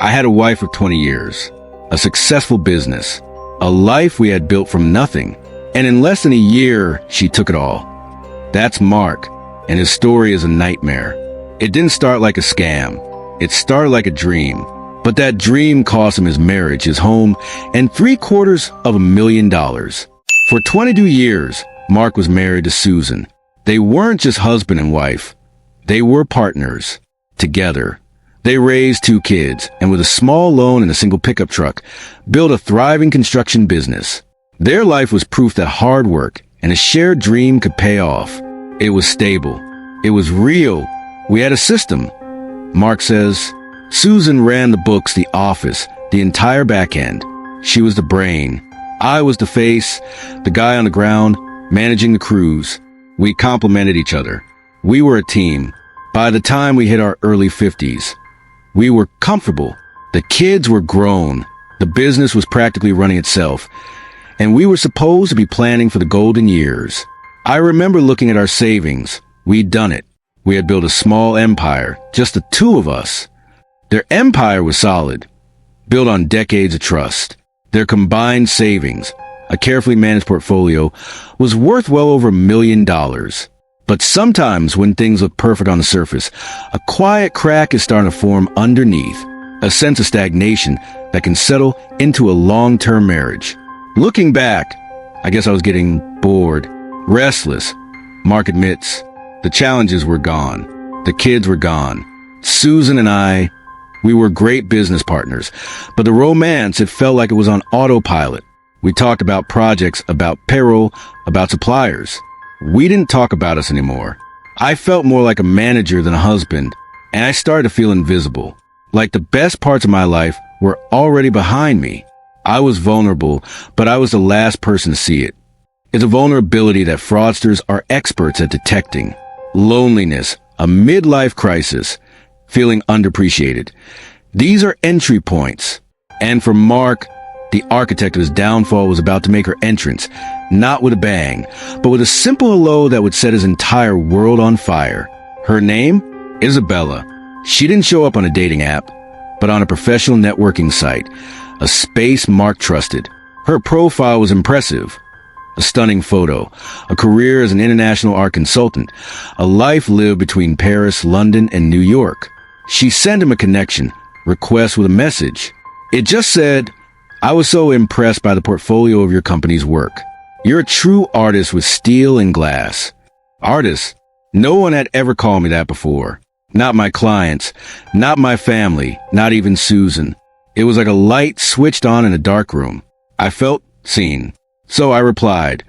I had a wife for 20 years, a successful business, a life we had built from nothing, and in less than a year, she took it all. That's Mark, and his story is a nightmare. It didn't start like a scam. It started like a dream. But that dream cost him his marriage, his home, and $750,000. For 22 years, Mark was married to Susan. They weren't just husband and wife. They were partners. Together. They raised 2 kids, and with a small loan and a single pickup truck, built a thriving construction business. Their life was proof that hard work and a shared dream could pay off. It was stable. It was real. We had a system. Mark says, Susan ran the books, the office, the entire back end. She was the brain. I was the face, the guy on the ground, managing the crews. We complemented each other. We were a team. By the time we hit our early 50s, we were comfortable. The kids were grown. The business was practically running itself. And we were supposed to be planning for the golden years. I remember looking at our savings. We'd done it. We had built a small empire, just the 2 of us. Their empire was solid, built on decades of trust. Their combined savings, a carefully managed portfolio, was worth well over $1 million. But sometimes when things look perfect on the surface, a quiet crack is starting to form underneath, a sense of stagnation that can settle into a long-term marriage. Looking back, I guess I was getting bored, restless. Mark admits, the challenges were gone. The kids were gone. Susan and I, we were great business partners, but the romance, it felt like it was on autopilot. We talked about projects, about payroll, about suppliers. We didn't talk about us anymore. I felt more like a manager than a husband, and I started to feel invisible. Like the best parts of my life were already behind me. I was vulnerable, but I was the last person to see it. It's a vulnerability that fraudsters are experts at detecting. Loneliness, a midlife crisis, feeling underappreciated. These are entry points. And for Mark, the architect of his downfall was about to make her entrance, not with a bang, but with a simple hello that would set his entire world on fire. Her name? Isabella. She didn't show up on a dating app, but on a professional networking site, a space Mark trusted. Her profile was impressive. A stunning photo, a career as an international art consultant, a life lived between Paris, London, and New York. She sent him a connection request with a message. It just said, I was so impressed by the portfolio of your company's work. You're a true artist with steel and glass. Artist? No one had ever called me that before. Not my clients, not my family, not even Susan. It was like a light switched on in a dark room. I felt seen. So I replied.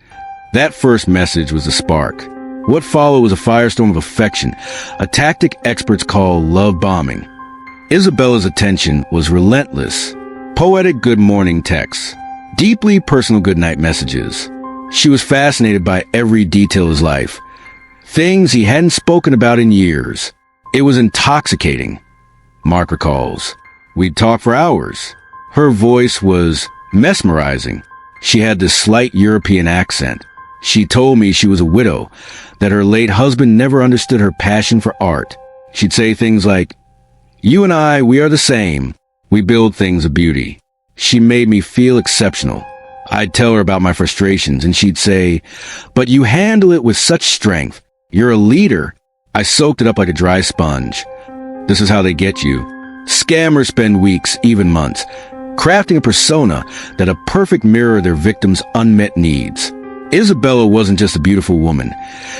That first message was the spark. What followed was a firestorm of affection, a tactic experts call love bombing. Isabella's attention was relentless. Poetic good morning texts, deeply personal goodnight messages. She was fascinated by every detail of his life, things he hadn't spoken about in years. It was intoxicating, Mark recalls. We'd talk for hours. Her voice was mesmerizing. She had this slight European accent. She told me she was a widow, that her late husband never understood her passion for art. She'd say things like, you and I, we are the same. We build things of beauty. She made me feel exceptional. I'd tell her about my frustrations, and she'd say, but you handle it with such strength. You're a leader. I soaked it up like a dry sponge. This is how they get you. Scammers spend weeks, even months, crafting a persona that a perfect mirror of their victims' unmet needs. Isabella wasn't just a beautiful woman.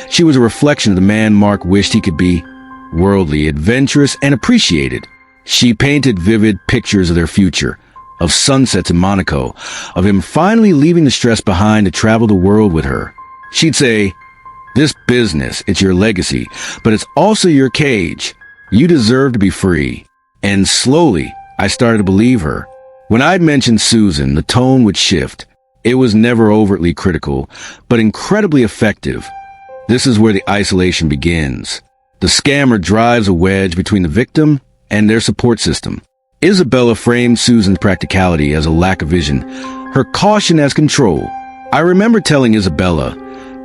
She was a reflection of the man Mark wished he could be. Worldly, adventurous, and appreciated. She painted vivid pictures of their future, of sunsets in Monaco, of him finally leaving the stress behind to travel the world with her. She'd say, this business, it's your legacy, but it's also your cage. You deserve to be free. And slowly, I started to believe her. When I'd mentioned Susan, the tone would shift. It was never overtly critical, but incredibly effective. This is where the isolation begins. The scammer drives a wedge between the victim and their support system. Isabella framed Susan's practicality as a lack of vision, her caution as control. I remember telling Isabella,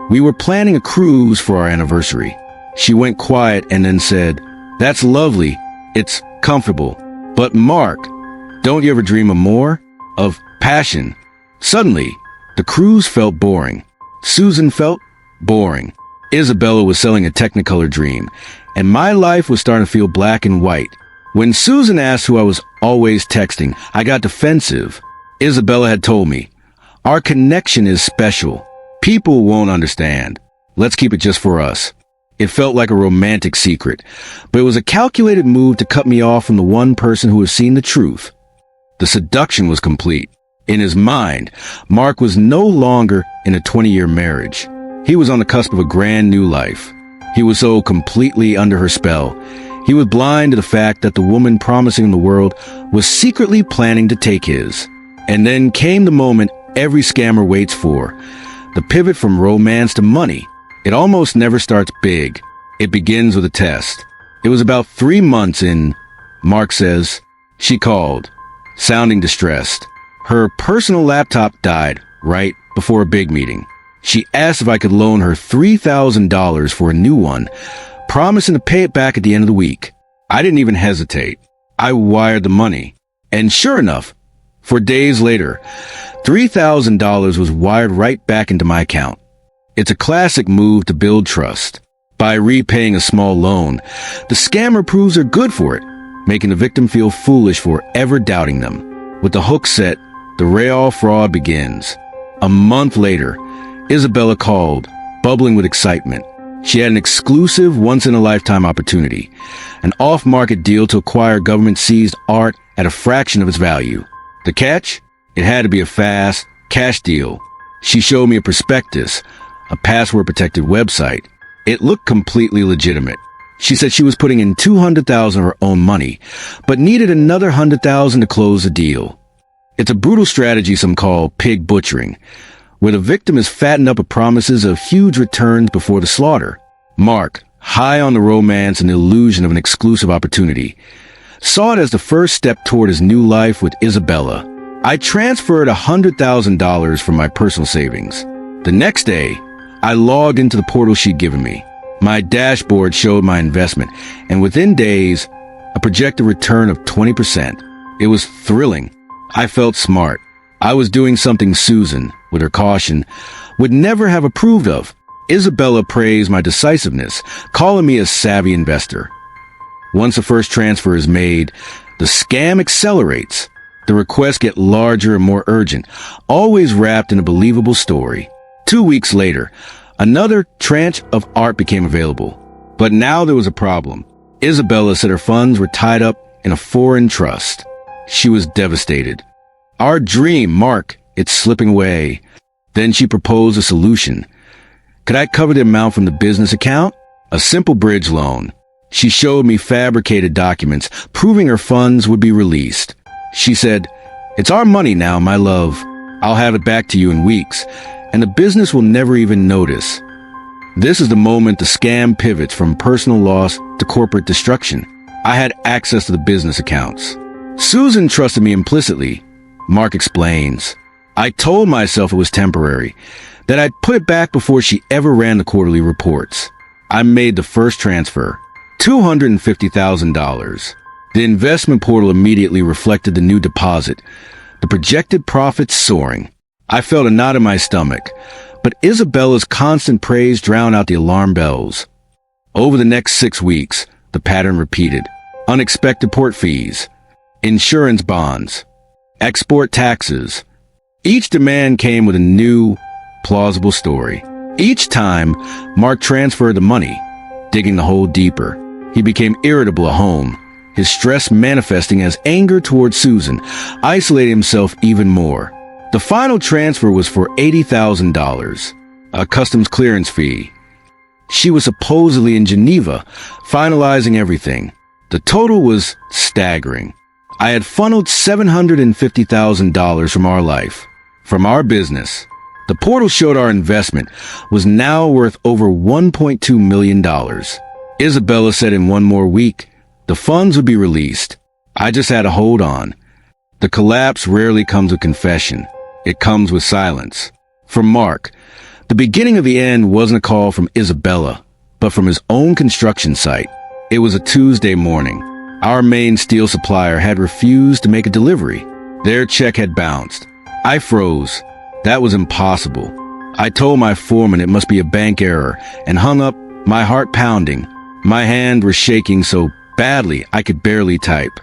we were planning a cruise for our anniversary. She went quiet and then said, that's lovely. It's comfortable. But Mark, Don't you ever dream of more? Of passion? Suddenly, the cruise felt boring. Susan felt boring. Isabella was selling a Technicolor dream, and my life was starting to feel black and white. When Susan asked who I was always texting, I got defensive. Isabella had told me, "Our connection is special. People won't understand. Let's keep it just for us." It felt like a romantic secret, but it was a calculated move to cut me off from the one person who has seen the truth. The seduction was complete. In his mind, Mark was no longer in a 20-year marriage. He was on the cusp of a grand new life. He was so completely under her spell. He was blind to the fact that the woman promising him the world was secretly planning to take his. And then came the moment every scammer waits for. The pivot from romance to money. It almost never starts big. It begins with a test. It was about 3 months in, Mark says. She called, sounding distressed. Her personal laptop died right before a big meeting. She asked if I could loan her $3,000 for a new one, promising to pay it back at the end of the week. I didn't even hesitate. I wired the money. And sure enough, 4 days later, $3,000 was wired right back into my account. It's a classic move to build trust. By repaying a small loan, the scammer proves they're good for it, making the victim feel foolish for ever doubting them. With the hook set, the real fraud begins. A month later, Isabella called, bubbling with excitement. She had an exclusive, once-in-a-lifetime opportunity, an off-market deal to acquire government-seized art at a fraction of its value. The catch? It had to be a fast, cash deal. She showed me a prospectus, a password-protected website. It looked completely legitimate. She said she was putting in $200,000 of her own money, but needed another $100,000 to close the deal. It's a brutal strategy some call pig butchering, where the victim is fattened up with promises of huge returns before the slaughter. Mark, high on the romance and the illusion of an exclusive opportunity, saw it as the first step toward his new life with Isabella. I transferred $100,000 from my personal savings. The next day, I logged into the portal she'd given me. My dashboard showed my investment, and within days, a projected return of 20%. It was thrilling. I felt smart. I was doing something Susan, with her caution, would never have approved of. Isabella praised my decisiveness, calling me a savvy investor. Once the first transfer is made, the scam accelerates. The requests get larger and more urgent, always wrapped in a believable story. 2 weeks later, another tranche of art became available. But now there was a problem. Isabella said her funds were tied up in a foreign trust. She was devastated. Our dream, Mark, it's slipping away. Then she proposed a solution. Could I cover the amount from the business account? A simple bridge loan. She showed me fabricated documents proving her funds would be released. She said, "It's our money now, my love. I'll have it back to you in weeks, and the business will never even notice." This is the moment the scam pivots from personal loss to corporate destruction. I had access to the business accounts. Susan trusted me implicitly, Mark explains. I told myself it was temporary, that I'd put it back before she ever ran the quarterly reports. I made the first transfer, $250,000. The investment portal immediately reflected the new deposit, the projected profits soaring. I felt a knot in my stomach, but Isabella's constant praise drowned out the alarm bells. Over the next 6 weeks, the pattern repeated. Unexpected port fees, insurance bonds, export taxes. Each demand came with a new, plausible story. Each time, Mark transferred the money, digging the hole deeper. He became irritable at home, his stress manifesting as anger toward Susan, isolating himself even more. The final transfer was for $80,000, a customs clearance fee. She was supposedly in Geneva, finalizing everything. The total was staggering. I had funneled $750,000 from our life, from our business. The portal showed our investment was now worth over $1.2 million. Isabella said in 1 more week, the funds would be released. I just had to hold on. The collapse rarely comes with confession. It comes with silence. For Mark, the beginning of the end wasn't a call from Isabella, but from his own construction site. It was a Tuesday morning. Our main steel supplier had refused to make a delivery. Their check had bounced. I froze. That was impossible. I told my foreman it must be a bank error and hung up, my heart pounding. My hand was shaking so badly I could barely type.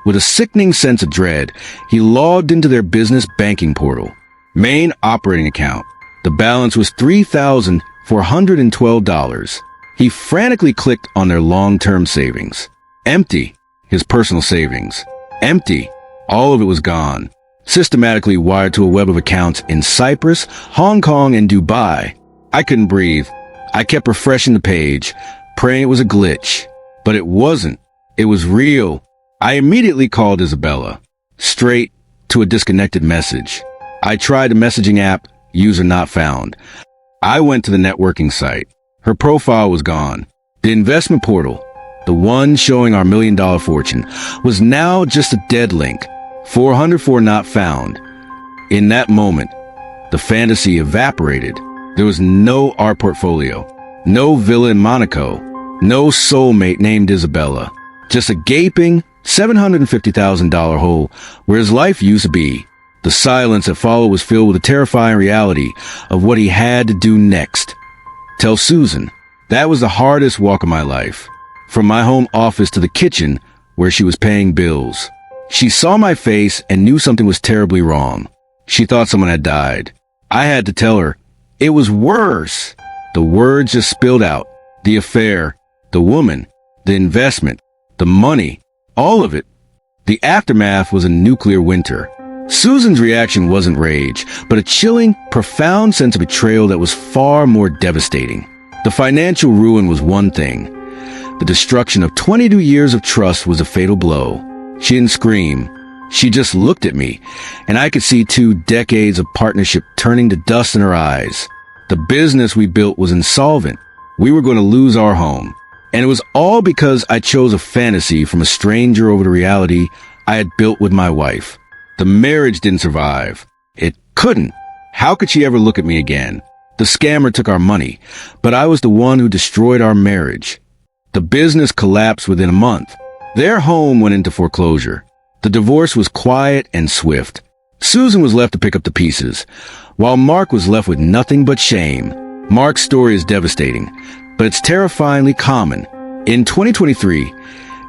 With a sickening sense of dread, he logged into their business banking portal. Main operating account. The balance was $3,412. He frantically clicked on their long-term savings. Empty. His personal savings. Empty. All of it was gone. Systematically wired to a web of accounts in Cyprus, Hong Kong, and Dubai. I couldn't breathe. I kept refreshing the page, praying it was a glitch. But it wasn't. It was real. I immediately called Isabella. Straight to a disconnected message. I tried the messaging app, user not found. I went to the networking site. Her profile was gone. The investment portal, the one showing our $1 million fortune, was now just a dead link. 404 not found. In that moment, the fantasy evaporated. There was no art portfolio, no villa in Monaco, no soulmate named Isabella. Just a gaping $750,000 hole where his life used to be. The silence that followed was filled with the terrifying reality of what he had to do next. Tell Susan. That was the hardest walk of my life. From my home office to the kitchen where she was paying bills. She saw my face and knew something was terribly wrong. She thought someone had died. I had to tell her. It was worse. The words just spilled out. The affair, the woman, the investment, the money, all of it. The aftermath was a nuclear winter. Susan's reaction wasn't rage, but a chilling, profound sense of betrayal that was far more devastating. The financial ruin was one thing. The destruction of 22 years of trust was a fatal blow. She didn't scream. She just looked at me, and I could see 2 decades of partnership turning to dust in her eyes. The business we built was insolvent. We were going to lose our home. And it was all because I chose a fantasy from a stranger over the reality I had built with my wife. The marriage didn't survive. It couldn't. How could she ever look at me again? The scammer took our money, but I was the one who destroyed our marriage. The business collapsed within a month. Their home went into foreclosure. The divorce was quiet and swift. Susan was left to pick up the pieces, while Mark was left with nothing but shame. Mark's story is devastating, but it's terrifyingly common. In 2023,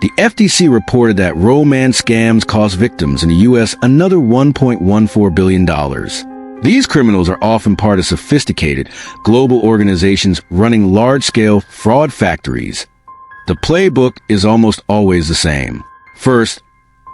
the FTC reported that romance scams cost victims in the U.S. another $1.14 billion. These criminals are often part of sophisticated global organizations running large-scale fraud factories. The playbook is almost always the same. First,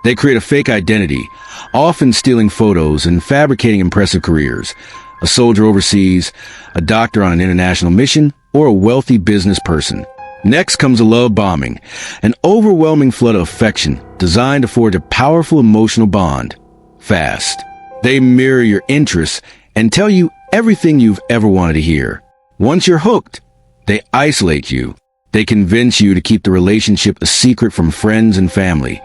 they create a fake identity, often stealing photos and fabricating impressive careers. A soldier overseas, a doctor on an international mission, or a wealthy business person. Next comes a love bombing, an overwhelming flood of affection designed to forge a powerful emotional bond. Fast. They mirror your interests and tell you everything you've ever wanted to hear. Once you're hooked, they isolate you. They convince you to keep the relationship a secret from friends and family,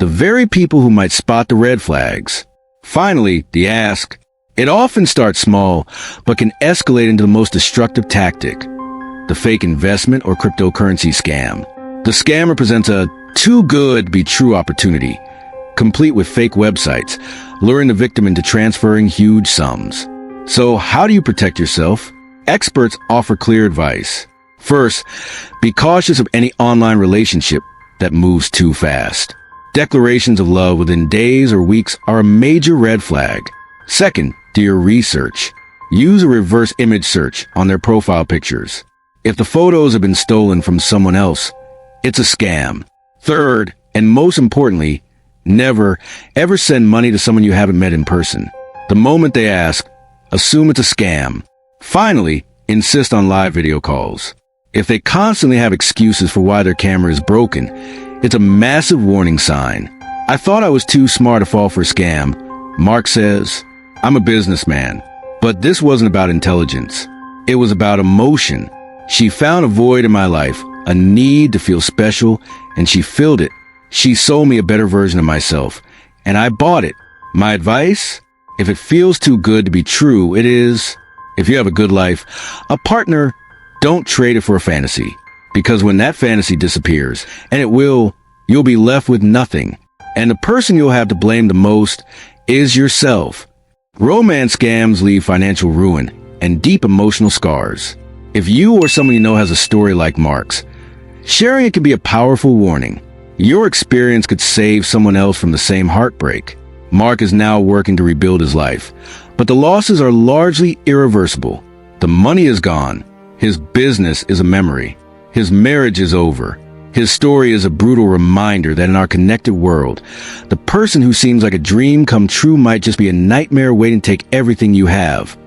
the very people who might spot the red flags. Finally, the ask. It often starts small, but can escalate into the most destructive tactic, the fake investment or cryptocurrency scam. The scammer presents a too-good-to-be-true opportunity, complete with fake websites, luring the victim into transferring huge sums. So how do you protect yourself? Experts offer clear advice. First, be cautious of any online relationship that moves too fast. Declarations of love within days or weeks are a major red flag. Second, do your research. Use a reverse image search on their profile pictures. If the photos have been stolen from someone else, it's a scam. Third, and most importantly, never, ever send money to someone you haven't met in person. The moment they ask, assume it's a scam. Finally, insist on live video calls. If they constantly have excuses for why their camera is broken, it's a massive warning sign. I thought I was too smart to fall for a scam. Mark says, I'm a businessman. But this wasn't about intelligence. It was about emotion. She found a void in my life, a need to feel special, and she filled it. She sold me a better version of myself, and I bought it. My advice? If it feels too good to be true, it is. If you have a good life, a partner, don't trade it for a fantasy. Because when that fantasy disappears, and it will, you'll be left with nothing. And the person you'll have to blame the most is yourself. Romance scams leave financial ruin and deep emotional scars. If you or someone you know has a story like Mark's, sharing it can be a powerful warning. Your experience could save someone else from the same heartbreak. Mark is now working to rebuild his life, but the losses are largely irreversible. The money is gone. His business is a memory. His marriage is over. His story is a brutal reminder that in our connected world, the person who seems like a dream come true might just be a nightmare waiting to take everything you have.